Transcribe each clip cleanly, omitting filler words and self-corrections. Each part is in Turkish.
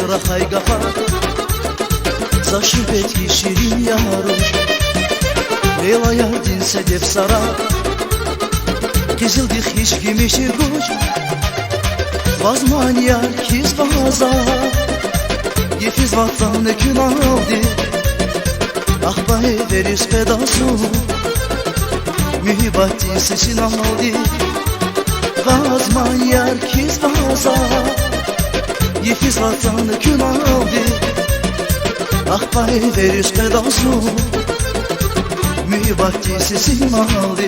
sonra haygafa Zaşı betki şirin yaruş Leyla yardin sedef sara Kizildik hiç gimişi kuş Vazman yar kiz baza Yefiz vatanı kün aldı Ahba ederiz pedası Mühibati sesin aldı Vazman yar kiz baza Yefiz vatanı kün aldı Ahba ederiz pedası Mühibati sesin aldı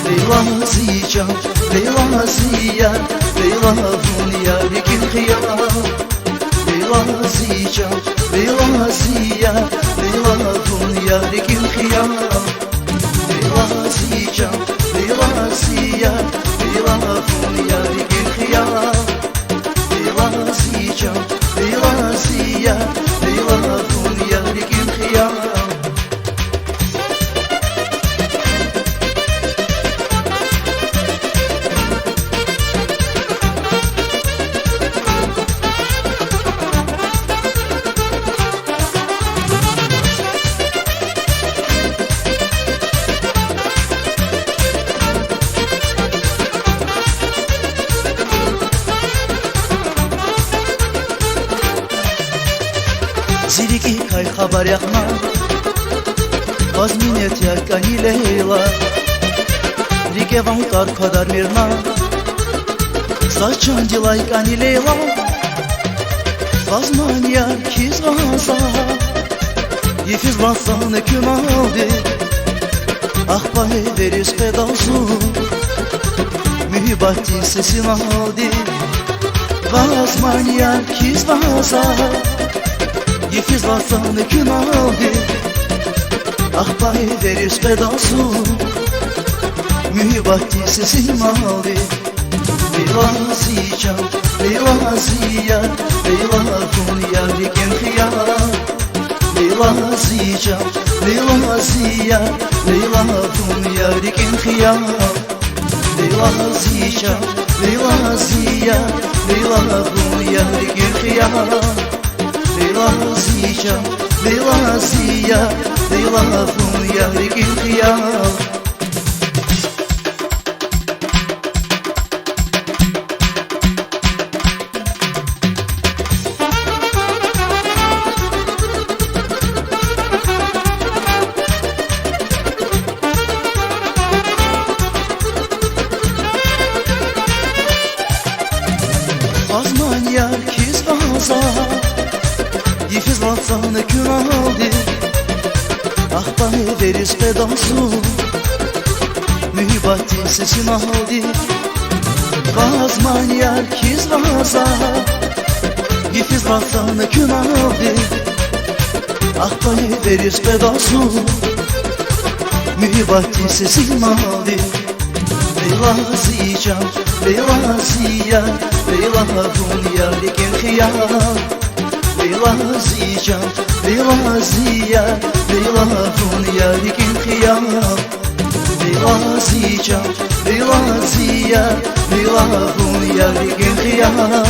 Leyla zican, Leyla ziyar Leyla dünya likin khiyar Leyla zican, Leyla ziyar Leyla dünya likin khiyar Leyla zican, Leyla ziyar Leyla dünya likin khiyar Leyla zican, Leyla ziyar Leyla dünya likin khiyar Ziriki kay haber yakma Vazminet yarkani Leyla Rike vahtar kadar mirna Saçan dilaykani Leyla Vazman yar kiz vaza Yefiz vatanı küm aldı Ahba ederiz pedası Mühibati sesin aldı Vazman yar kiz vaza Yefiz vatanı kün aldı Ahba ederiz pedası Mühibati sesin aldı Leyla zican, Leyla ziyar Leyla dünya likin khiyar Leyla zican, Leyla ziyar Leyla dünya likin khiyar Leyla zican, Leyla ziyar Leyla dünya likin khiyar Leyla zican, Leyla ziyar Leyla dünya likin khiyar Vazman yar kiz baza Yefiz vatanı kün aldı Ahba ederiz pedası Mühibati sesin aldı Vazman yar kiz baza Yefiz vatanı kün aldı Ahba ederiz pedası Mühibati sesin aldı Leyla zican, Leyla ziyar Leyla dünya likin khiyar Leyla zican, Leyla ziyar Leyla dünya likin khiyar Leyla zican, Leyla ziyar Leyla dünya likin khiyar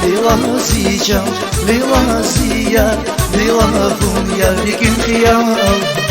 Leyla zican, Leyla ziyar Leyla dünya likin khiyar